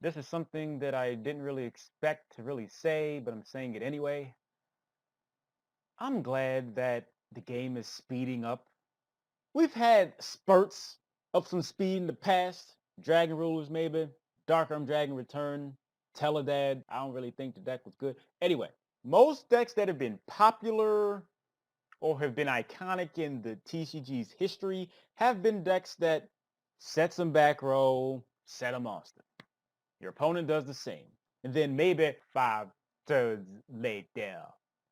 This is something that I didn't really expect to really say, but I'm saying it anyway. I'm glad that the game is speeding up. We've had spurts of some speed in the past. Dragon Rulers, maybe. Dark Arm Dragon Return. Teledad. I don't really think the deck was good. Anyway, most decks that have been popular or have been iconic in the TCG's history have been decks that set some back row, set a monster. Your opponent does the same. And then maybe 5 turns later,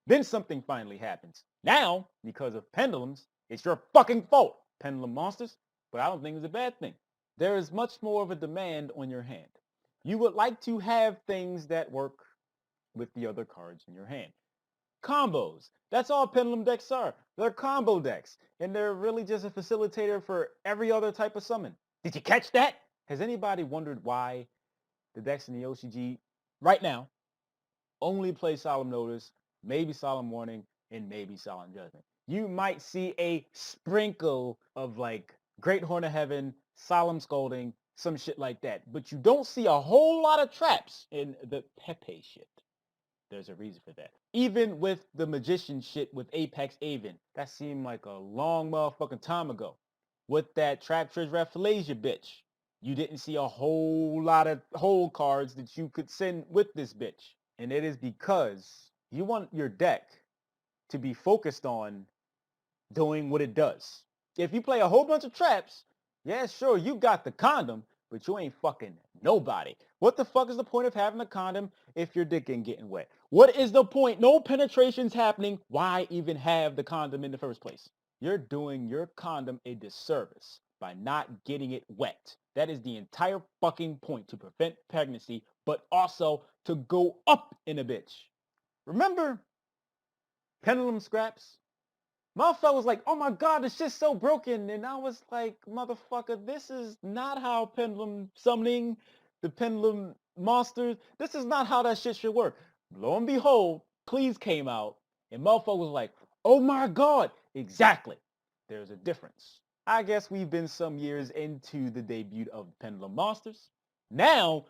then something finally happens. Now, because of pendulums, it's your fucking fault, pendulum monsters. But I don't think it's a bad thing. There is much more of a demand on your hand. You would like to have things that work with the other cards in your hand. Combos. That's all pendulum decks are. They're combo decks. And they're really just a facilitator for every other type of summon. Did you catch that? Has anybody wondered why the decks in the OCG right now only play Solemn Notice, maybe Solemn Warning, and maybe Solemn Judgment? You might see a sprinkle of like Great Horn of Heaven, Solemn Scolding, some shit like that. But you don't see a whole lot of traps in the Pepe shit. There's a reason for that. Even with the magician shit with Apex Aven, that seemed like a long motherfucking time ago. With that Trap Treasure Rafflesia bitch, you didn't see a whole lot of hold cards that you could send with this bitch. And it is because you want your deck to be focused on doing what it does. If you play a whole bunch of traps, yeah, sure, you got the condom, but you ain't fucking nobody. What the fuck is the point of having a condom if your dick ain't getting wet? What is the point? No penetration's happening. Why even have the condom in the first place? You're doing your condom a disservice by not getting it wet. That is the entire fucking point, to prevent pregnancy, but also to go up in a bitch. Remember pendulum scraps? Motherfucker was like, oh my god, this shit's so broken. And I was like, motherfucker, this is not how pendulum summoning, the pendulum monsters, this is not how that shit should work. Lo and behold, Please came out, and motherfucker was like, oh my god, exactly. There's a difference. I guess we've been some years into the debut of Pendulum Monsters. Now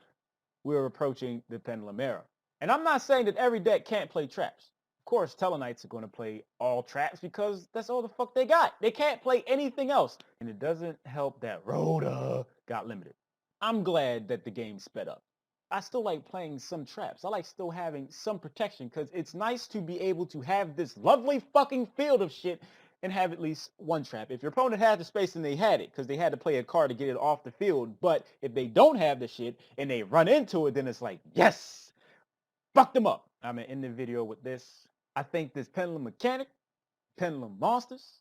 we're approaching the Pendulum era. And I'm not saying that every deck can't play traps. Of course, Telenites are going to play all traps because that's all the fuck they got. They can't play anything else. And it doesn't help that Rhoda got limited. I'm glad that the game sped up. I still like playing some traps. I like still having some protection because it's nice to be able to have this lovely fucking field of shit and have at least one trap. If your opponent had the space, then they had it because they had to play a card to get it off the field. But if they don't have the shit and they run into it, then it's like, yes, fuck them up. I'm going to end the video with this. I think this pendulum mechanic, pendulum monsters,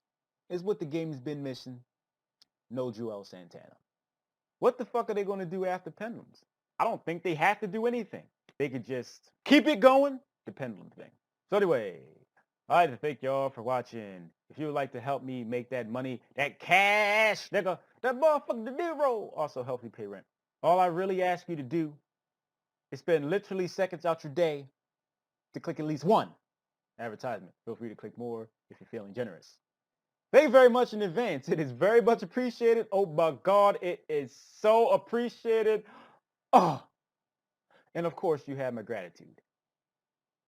is what the game's been missing. No Joel Santana. What the fuck are they going to do after pendulums? I don't think they have to do anything. They could just keep it going, the pendulum thing. So anyway, I'd like to thank y'all for watching. If you would like to help me make that money, that cash, nigga, that motherfucker, the zero, also help me pay rent. All I really ask you to do is spend literally seconds out your day to click at least one advertisement. Feel free to click more if you're feeling generous. Thank you very much in advance. It is very much appreciated. Oh my God, it is so appreciated. Oh, and of course you have my gratitude.